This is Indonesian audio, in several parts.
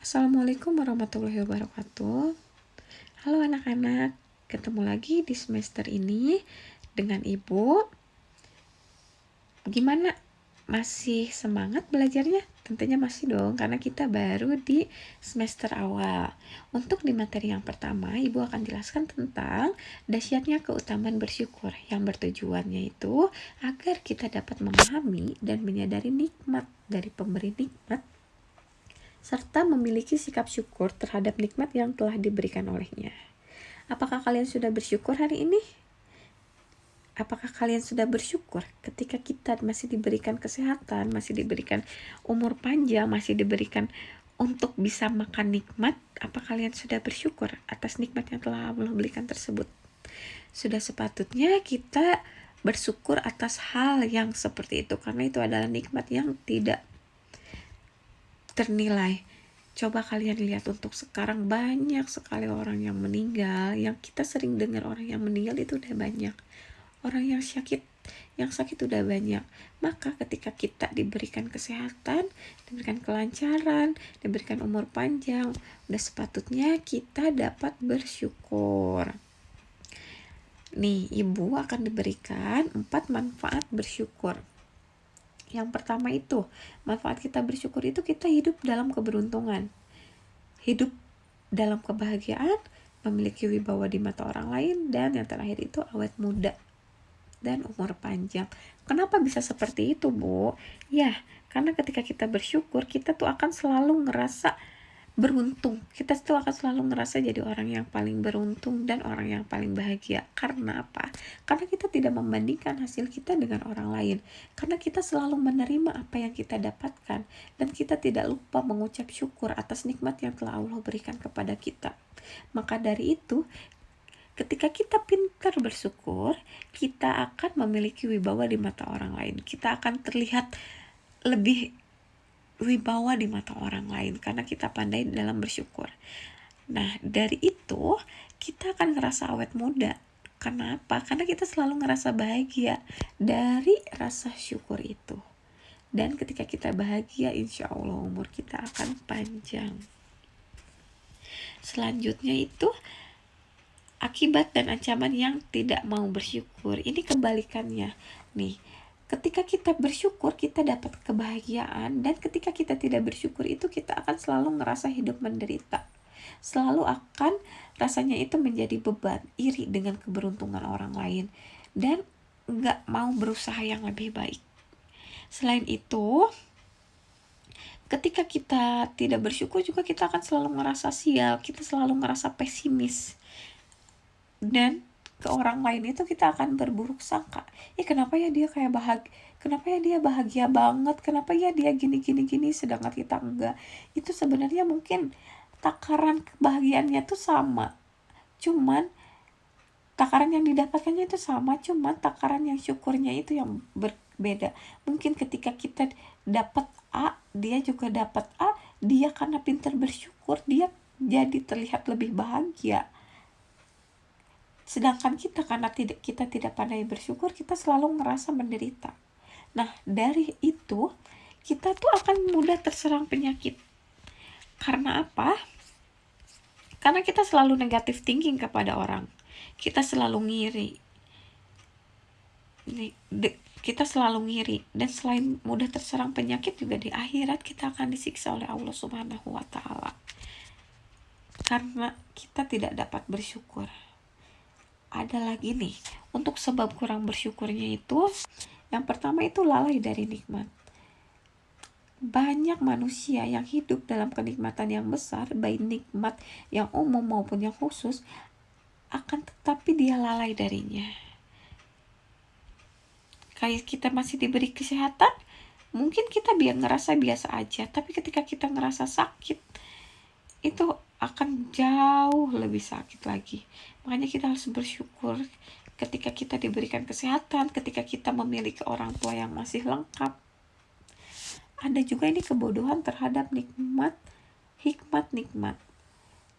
Assalamualaikum warahmatullahi wabarakatuh. Halo anak-anak, ketemu lagi di semester ini dengan Ibu. Gimana? Masih semangat belajarnya? Tentunya masih dong, karena kita baru di semester awal. Untuk di materi yang pertama, Ibu akan jelaskan tentang dahsyatnya keutamaan bersyukur, yang bertujuannya itu agar kita dapat memahami dan menyadari nikmat dari pemberi nikmat, serta memiliki sikap syukur terhadap nikmat yang telah diberikan olehnya. Apakah kalian sudah bersyukur hari ini? Apakah kalian sudah bersyukur ketika kita masih diberikan kesehatan, masih diberikan umur panjang, masih diberikan untuk bisa makan nikmat? Apa kalian sudah bersyukur atas nikmat yang telah Allah berikan tersebut? Sudah sepatutnya kita bersyukur atas hal yang seperti itu, karena itu adalah nikmat yang tidak ternilai. Coba kalian lihat, untuk sekarang banyak sekali orang yang meninggal. Yang kita sering dengar orang yang meninggal itu udah banyak. Orang yang sakit udah banyak. Maka ketika kita diberikan kesehatan, diberikan kelancaran, diberikan umur panjang, udah sepatutnya kita dapat bersyukur. Nih, Ibu akan diberikan 4 manfaat bersyukur. Yang pertama itu, manfaat kita bersyukur itu kita hidup dalam keberuntungan, hidup dalam kebahagiaan, memiliki wibawa di mata orang lain, dan yang terakhir itu awet muda dan umur panjang. Kenapa bisa seperti itu, Bu? Ya, karena ketika kita bersyukur, kita tuh akan selalu ngerasa beruntung. Kita tuh akan selalu ngerasa jadi orang yang paling beruntung dan orang yang paling bahagia. Karena apa? Karena kita tidak membandingkan hasil kita dengan orang lain. Karena kita selalu menerima apa yang kita dapatkan, dan kita tidak lupa mengucap syukur atas nikmat yang telah Allah berikan kepada kita. Maka dari itu, ketika kita pintar bersyukur, kita akan memiliki wibawa di mata orang lain. Kita akan terlihat lebih wibawa di mata orang lain karena kita pandai dalam bersyukur. Nah, dari itu kita akan ngerasa awet muda. Karena apa? Karena kita selalu ngerasa bahagia dari rasa syukur itu. Dan ketika kita bahagia, insya Allah umur kita akan panjang. Selanjutnya itu akibat dan ancaman yang tidak mau bersyukur. Ini kebalikannya. Nih, ketika kita bersyukur, kita dapat kebahagiaan, dan ketika kita tidak bersyukur itu kita akan selalu ngerasa hidup menderita. Selalu akan rasanya itu menjadi beban, iri dengan keberuntungan orang lain, dan gak mau berusaha yang lebih baik. Selain itu, ketika kita tidak bersyukur juga kita akan selalu ngerasa sial, kita selalu ngerasa pesimis. Dan ke orang lain itu kita akan berburuk sangka. Kenapa ya dia kayak bahagia? Kenapa ya dia bahagia banget? Kenapa ya dia gini sedangkan kita enggak? Itu sebenarnya mungkin takaran kebahagiaannya tuh sama. Cuman takaran yang didapatkannya itu sama, cuman takaran yang syukurnya itu yang berbeda. Mungkin ketika kita dapat A, dia juga dapat A, dia karena pintar bersyukur, dia jadi terlihat lebih bahagia. Sedangkan kita karena kita tidak pandai bersyukur, kita selalu ngerasa menderita. Nah, dari itu kita tuh akan mudah terserang penyakit. Karena apa? Karena kita selalu negative thinking kepada orang. Kita selalu ngiri. Kita selalu ngiri. Dan selain mudah terserang penyakit, juga di akhirat kita akan disiksa oleh Allah Subhanahu wa Ta'ala. Karena kita tidak dapat bersyukur. Ada lagi nih, untuk sebab kurang bersyukurnya itu, yang pertama itu lalai dari nikmat. Banyak manusia yang hidup dalam kenikmatan yang besar, baik nikmat yang umum maupun yang khusus, akan tetapi dia lalai darinya. Kayak kita masih diberi kesehatan, mungkin kita ngerasa biasa aja, tapi ketika kita ngerasa sakit, itu akan jauh lebih sakit lagi. Makanya kita harus bersyukur ketika kita diberikan kesehatan, ketika kita memiliki orang tua yang masih lengkap. Ada juga ini kebodohan terhadap hikmat nikmat.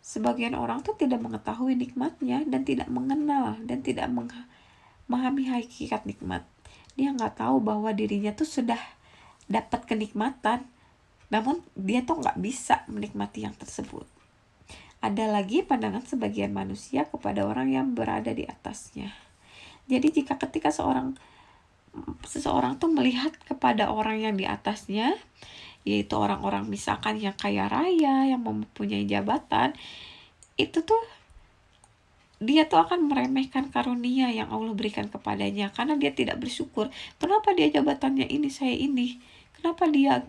Sebagian orang tuh tidak mengetahui nikmatnya, dan tidak mengenal dan tidak memahami hakikat nikmat. Dia nggak tahu bahwa dirinya tuh sudah dapat kenikmatan, namun dia tuh nggak bisa menikmati yang tersebut. Ada lagi pandangan sebagian manusia kepada orang yang berada di atasnya. Jadi ketika seseorang tuh melihat kepada orang yang di atasnya, yaitu orang-orang misalkan yang kaya raya, yang mempunyai jabatan, itu tuh dia tuh akan meremehkan karunia yang Allah berikan kepadanya karena dia tidak bersyukur. Kenapa dia jabatannya ini, saya ini? Kenapa dia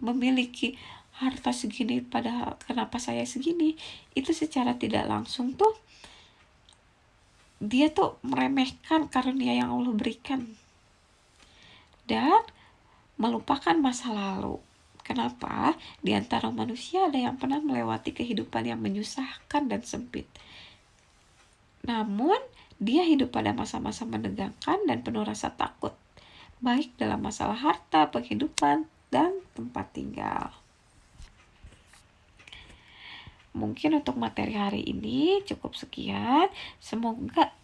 memiliki harta segini padahal kenapa saya segini? Itu secara tidak langsung tuh dia tuh meremehkan karunia yang Allah berikan dan melupakan masa lalu. Kenapa? Di antara manusia ada yang pernah melewati kehidupan yang menyusahkan dan sempit. Namun, dia hidup pada masa-masa menegangkan dan penuh rasa takut, baik dalam masalah harta, penghidupan, dan tempat tinggal. Mungkin untuk materi hari ini cukup sekian. Semoga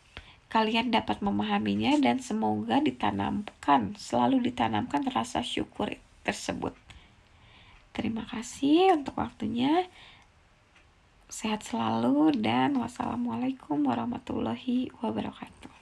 kalian dapat memahaminya dan semoga selalu ditanamkan rasa syukur tersebut. Terima kasih untuk waktunya. Sehat selalu dan wassalamualaikum warahmatullahi wabarakatuh.